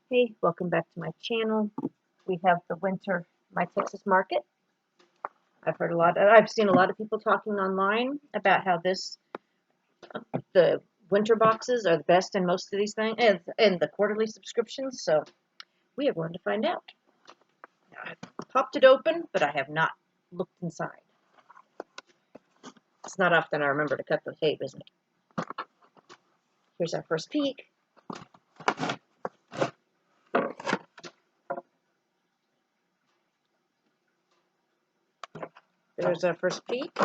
Hey, welcome back to my channel. We have the winter My Texas Market. I've seen a lot of people talking online about how the winter boxes are the best in most of these things, and the quarterly subscriptions, so we are going to find out. Now, I've popped it open, but I have not looked inside. It's not often I remember to cut the tape, is it? Here's our first peek. There's our first peek.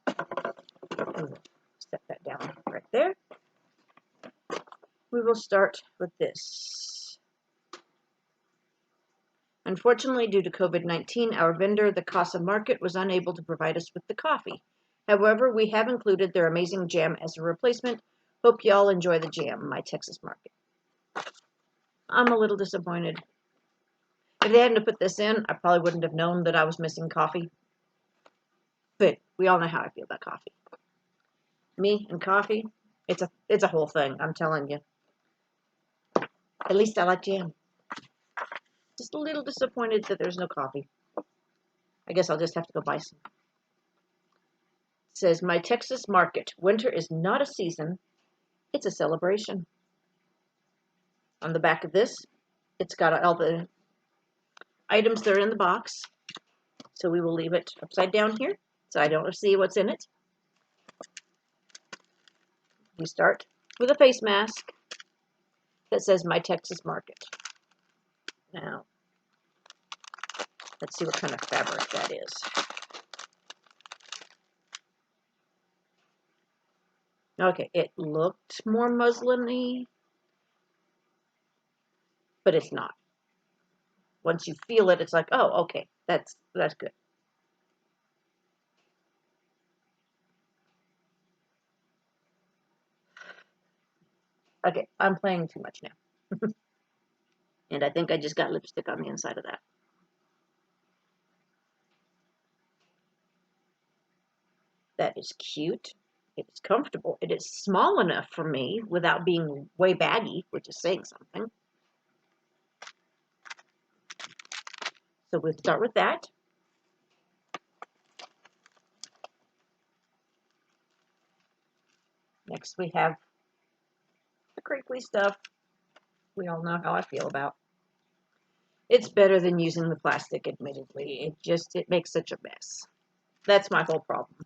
Set that down right there. We will start with this. Unfortunately, due to COVID-19, our vendor, the Casa Market, was unable to provide us with the coffee. However, we have included their amazing jam as a replacement. Hope y'all enjoy the jam, My Texas Market. I'm a little disappointed. If they hadn't put this in, I probably wouldn't have known that I was missing coffee. But we all know how I feel about coffee. Me and coffee, it's a whole thing, I'm telling you. At least I like jam. Just a little disappointed that there's no coffee. I guess I'll just have to go buy some. It says, My Texas Market. Winter is not a season, it's a celebration. On the back of this, it's got all the items that are in the box. So we will leave it upside down here so I don't see what's in it. We start with a face mask that says My Texas Market. Now, let's see what kind of fabric that is. Okay, it looked more muslin-y, but it's not. Once you feel it, it's like, oh, okay, that's good. Okay, I'm playing too much now. And I think I just got lipstick on the inside of that. That is cute. It is comfortable. It is small enough for me without being way baggy, which is saying something. So we'll start with that. Next we have the crinkly stuff. We all know how I feel about. It's better than using the plastic, admittedly. It makes such a mess. That's my whole problem.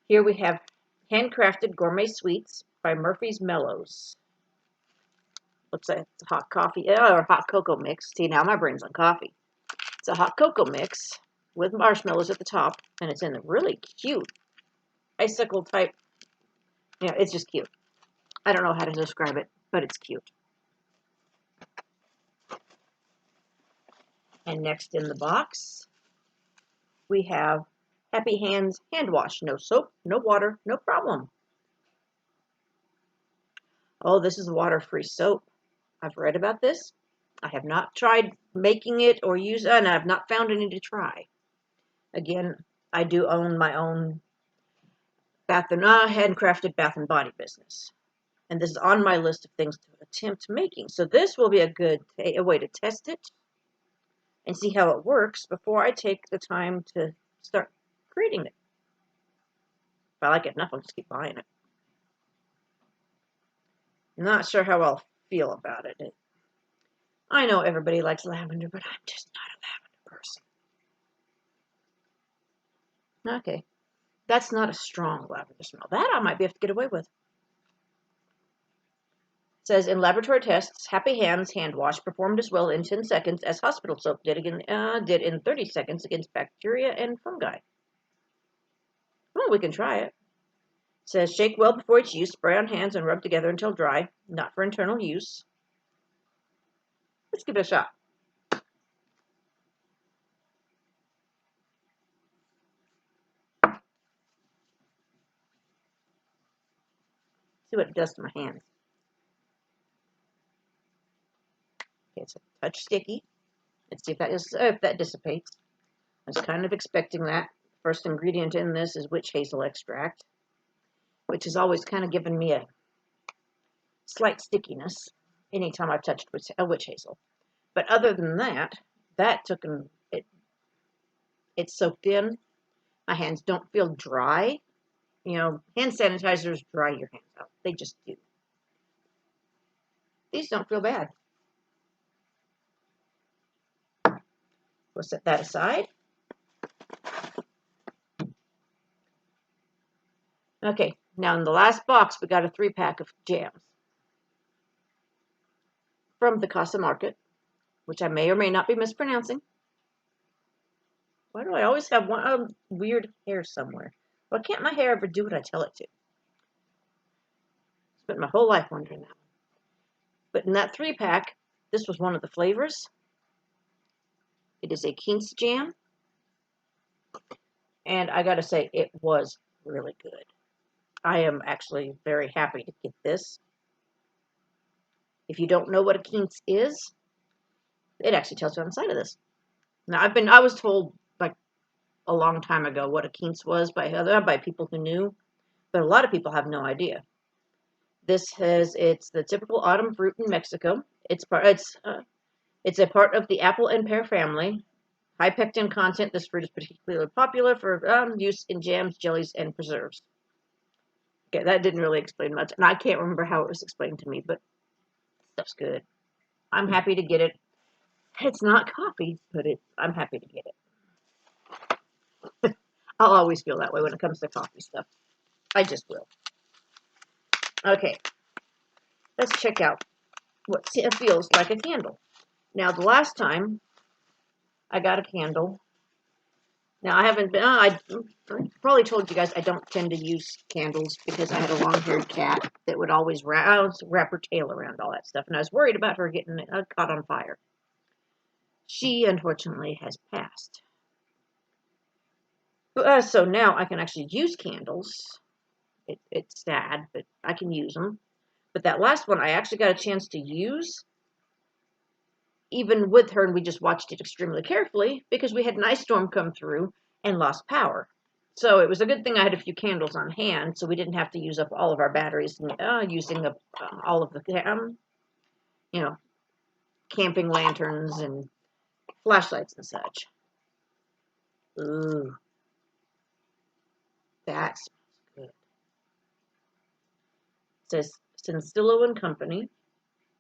Here we have Handcrafted Gourmet Sweets by Murphy's Mellows. Looks like it's a hot coffee or hot cocoa mix. See, now my brain's on coffee. It's a hot cocoa mix with marshmallows at the top, and it's in a really cute icicle type. Yeah, it's just cute. I don't know how to describe it, but it's cute. And next in the box, we have Happy Hands Hand Wash. No soap, no water, no problem. Oh, this is water-free soap. I've read about this. I have not tried making it or and I've not found any to try. Again, I do own my own handcrafted bath and body business. And this is on my list of things to attempt making. So this will be a way to test it and see how it works before I take the time to start creating it. If I like it enough, I'll just keep buying it. I'm not sure how I'll feel about it. I know everybody likes lavender, but I'm just not a lavender person. Okay. That's not a strong lavender smell. That I might be able to get away with. It says, in laboratory tests, Happy Hands hand wash performed as well in 10 seconds as hospital soap did in 30 seconds against bacteria and fungi. Well, we can try it. It says, shake well before each use, spray on hands and rub together until dry, not for internal use. Let's give it a shot. See what it does to my hands. Okay, it's a touch sticky. Let's see if that dissipates. I was kind of expecting that. First ingredient in this is witch hazel extract, which has always kind of given me a slight stickiness anytime I've touched a witch hazel. But other than that, it soaked in. My hands don't feel dry. You know, hand sanitizers dry your hands out. They just do. These don't feel bad. We'll set that aside. Okay, now in the last box, we got a 3-pack of jams from the Casa Market, which I may or may not be mispronouncing. Why do I always have one weird hair somewhere? Why can't my hair ever do what I tell it to? Spent my whole life wondering that. But in that 3-pack, this was one of the flavors. It is a quince jam. And I gotta say, it was really good. I am actually very happy to get this. If you don't know what a quince is, it actually tells you on the side of this. Now, I was told like a long time ago what a quince was by people who knew, but a lot of people have no idea. It's the typical autumn fruit in Mexico. It's a part of the apple and pear family. High pectin content. This fruit is particularly popular for use in jams, jellies, and preserves. Okay, that didn't really explain much, and I can't remember how it was explained to me, but stuff's good. I'm happy to get it. It's not coffee, but I'm happy to get it. I'll always feel that way when it comes to coffee stuff. I just will. Okay, let's check out what feels like a candle. Now, the last time I got a candle, now I haven't been, I probably told you guys I don't tend to use candles because I had a long-haired cat that would always wrap her tail around all that stuff, and I was worried about her getting caught on fire. She, unfortunately, has passed. So now I can actually use candles. It's sad, but I can use them. But that last one I actually got a chance to use, even with her, and we just watched it extremely carefully because we had an ice storm come through and lost power. So it was a good thing I had a few candles on hand, so we didn't have to use up all of our batteries using up all of the, camping lanterns and flashlights and such. Ooh, that smells good. It says Sencillo and Company,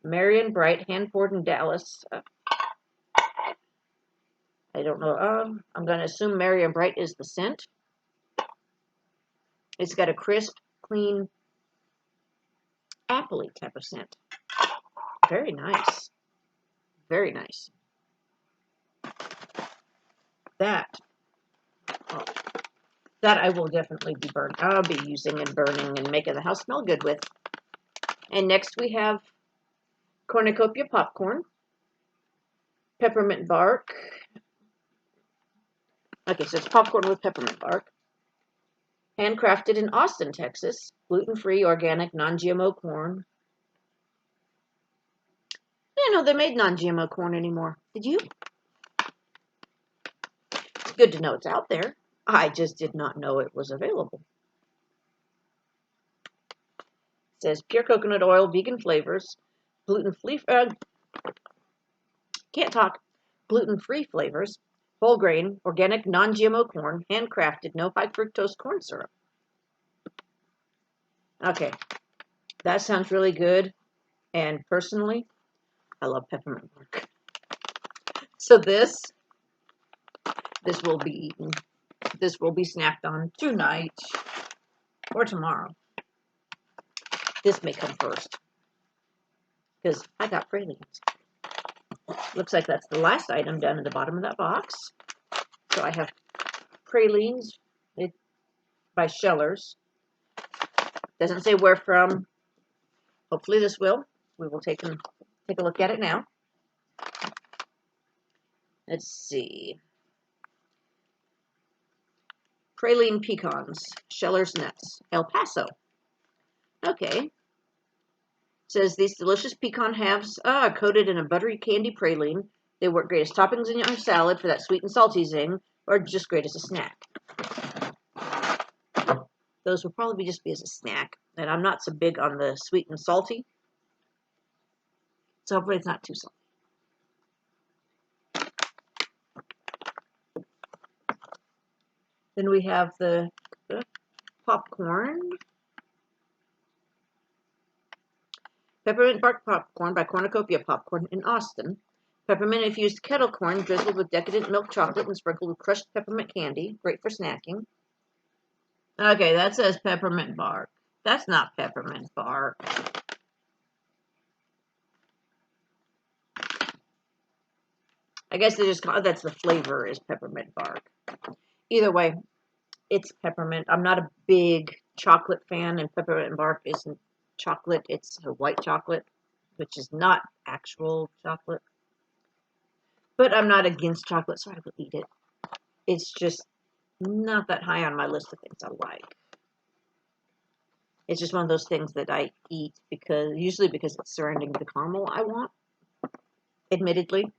Marian Bright, hand poured in Dallas. I don't know. I'm going to assume Marian Bright is the scent. It's got a crisp, clean, appley type of scent. Very nice. Very nice. That I will definitely be I'll be using and burning and making the house smell good with. And next we have Cornucopia Popcorn, Peppermint Bark. Okay, so it's popcorn with peppermint bark. Handcrafted in Austin, Texas. Gluten-free, organic, non-GMO corn. I didn't know they made non-GMO corn anymore. Did you? It's good to know it's out there. I just did not know it was available. It says pure coconut oil, vegan flavors, gluten-free, gluten-free flavors, whole grain, organic, non-GMO corn, handcrafted, no high fructose corn syrup. Okay, that sounds really good. And personally, I love peppermint bark. So this will be eaten. This will be snacked on tonight or tomorrow. This may come first because I got pralines. Looks like that's the last item down at the bottom of that box. So I have pralines by Shellers. Doesn't say where from. Hopefully this will. We will take a look at it now. Let's see. Praline pecans, Shellers nuts, El Paso. Okay. It says these delicious pecan halves are coated in a buttery candy praline. They work great as toppings in your salad for that sweet and salty zing, or just great as a snack. Those will probably just be as a snack, and I'm not so big on the sweet and salty. So hopefully it's not too salty. Then we have the popcorn. Peppermint bark popcorn by Cornucopia Popcorn in Austin. Peppermint infused kettle corn drizzled with decadent milk chocolate and sprinkled with crushed peppermint candy. Great for snacking. Okay, that says peppermint bark. That's not peppermint bark. I guess they just call that's the flavor is peppermint bark. Either way, it's peppermint. I'm not a big chocolate fan, and peppermint bark isn't chocolate. It's a white chocolate, which is not actual chocolate. But I'm not against chocolate, so I will eat it. It's just not that high on my list of things I like. It's just one of those things that I eat usually because it's surrounding the caramel I want, admittedly.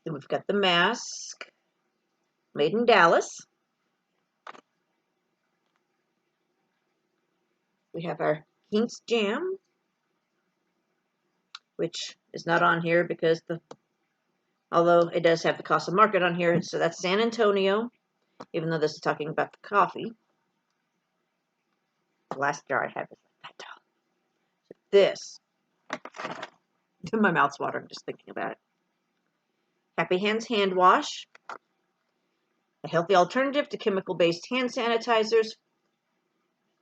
Then we've got the mask, made in Dallas. We have our Hinks jam, which is not on here because although it does have the Casa Market on here, so that's San Antonio, even though this is talking about the coffee. The last jar I have is like that tall. This, my mouth's watering just thinking about it. Happy Hands hand wash, a healthy alternative to chemical-based hand sanitizers,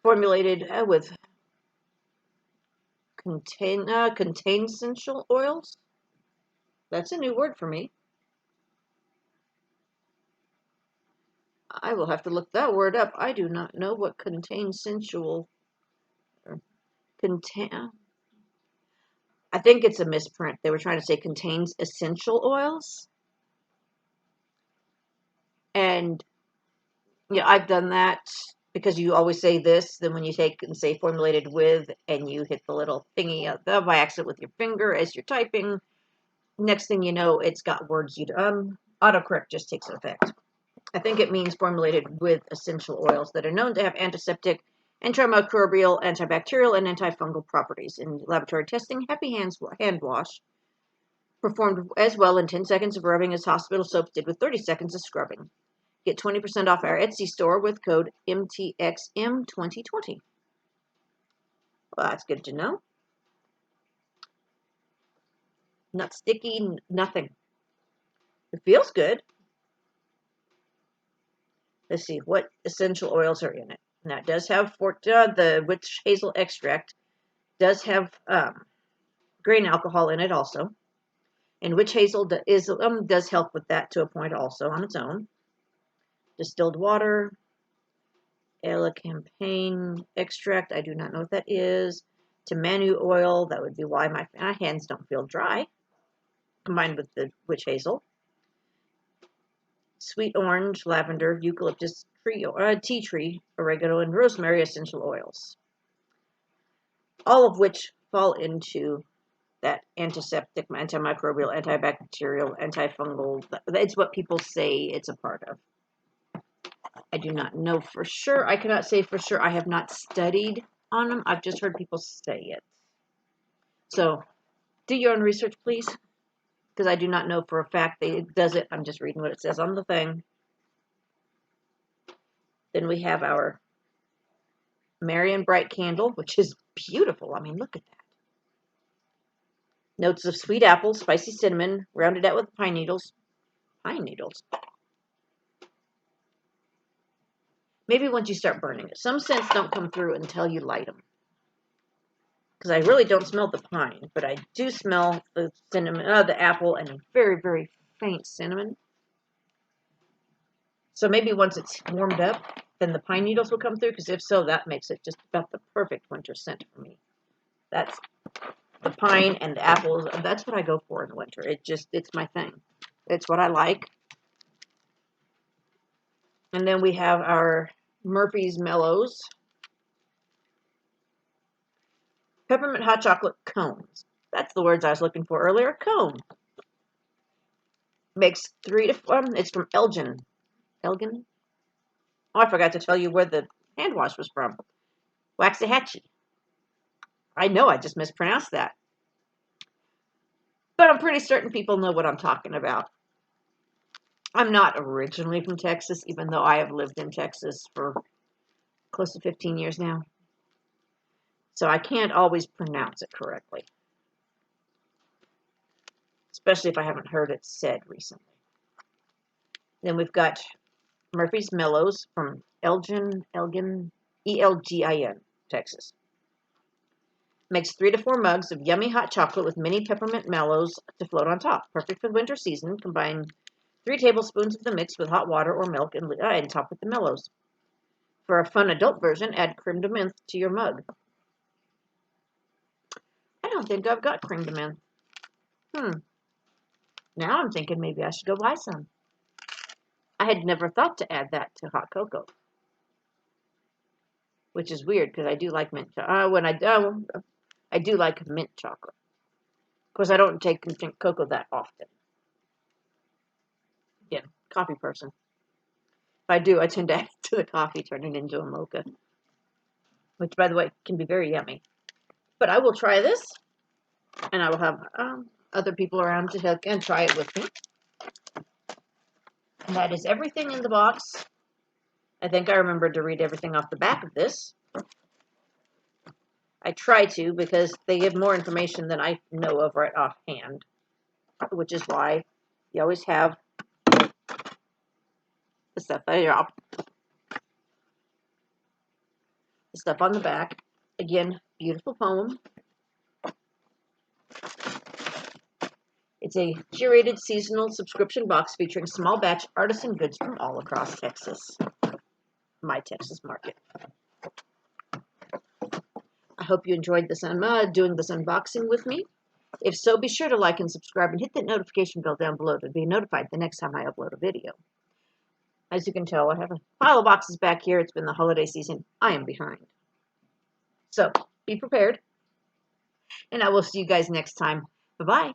formulated with contain essential oils. That's a new word for me. I will have to look that word up. I do not know what contains sensual or contain. I think it's a misprint. They were trying to say contains essential oils. And yeah, I've done that because you always say this. Then when you take and say formulated with, and you hit the little thingy by accident with your finger as you're typing, next thing you know, it's got words you'd autocorrect just takes effect. I think it means formulated with essential oils that are known to have antiseptic, antimicrobial, antibacterial, and antifungal properties. In laboratory testing, Happy Hands hand wash performed as well in 10 seconds of rubbing as hospital soaps did with 30 seconds of scrubbing. Get 20% off our Etsy store with code MTXM2020. Well, that's good to know. Not sticky, nothing. It feels good. Let's see, what essential oils are in it? Now, it does have the witch hazel extract, does have grain alcohol in it also. And witch hazel does help with that to a point also on its own. Distilled water, elecampane extract, I do not know what that is. Tamanu oil, that would be why my hands don't feel dry, combined with the witch hazel. Sweet orange, lavender, eucalyptus, tea tree, oregano, and rosemary essential oils. All of which fall into that antiseptic, antimicrobial, antibacterial, antifungal. It's what people say it's a part of. I do not know for sure. I cannot say for sure. I have not studied on them. I've just heard people say it. So do your own research, please. Because I do not know for a fact that it does it. I'm just reading what it says on the thing. Then we have our Marian Bright Candle, which is beautiful. I mean, look at that. Notes of sweet apple, spicy cinnamon, rounded out with pine needles. Pine needles? Maybe once you start burning it. Some scents don't come through until you light them. Because I really don't smell the pine, but I do smell the cinnamon, the apple, and a very, very faint cinnamon. So maybe once it's warmed up, then the pine needles will come through, because if so, that makes it just about the perfect winter scent for me. That's the pine and the apples. That's what I go for in the winter. It's my thing. It's what I like. And then we have our Murphy's Mellows. Peppermint hot chocolate cones. That's the words I was looking for earlier. Cone. Makes 3 to 4. It's from Elgin. Elgin? Oh, I forgot to tell you where the hand wash was from. Waxahachie. I know I just mispronounced that. But I'm pretty certain people know what I'm talking about. I'm not originally from Texas, even though I have lived in Texas for close to 15 years now. So I can't always pronounce it correctly. Especially if I haven't heard it said recently. Then we've got Murphy's Mellows from Elgin, E-L-G-I-N, Texas. Makes 3 to 4 mugs of yummy hot chocolate with mini peppermint mellows to float on top. Perfect for the winter season. Combine 3 tablespoons of the mix with hot water or milk and top with the mellows. For a fun adult version, add creme de menthe to your mug. I don't think I've got creme de menthe. Now I'm thinking maybe I should go buy some. I had never thought to add that to hot cocoa. Which is weird because I do like mint chocolate. I do like mint chocolate. Of course, I don't drink cocoa that often. Again, coffee person. If I do, I tend to add it to the coffee, turn it into a mocha. Which, by the way, can be very yummy. But I will try this, and I will have other people around to help and try it with me. And that is everything in the box. I think I remembered to read everything off the back of this. I try to because they give more information than I know of right offhand, which is why you always have the stuff the stuff on the back. Again, beautiful poem. It's a curated seasonal subscription box featuring small batch artisan goods from all across Texas. My Texas Market. I hope you enjoyed this doing this unboxing with me. If so, be sure to like and subscribe and hit that notification bell down below to be notified the next time I upload a video. As you can tell, I have a pile of boxes back here. It's been the holiday season. I am behind. So, be prepared. And I will see you guys next time. Bye-bye.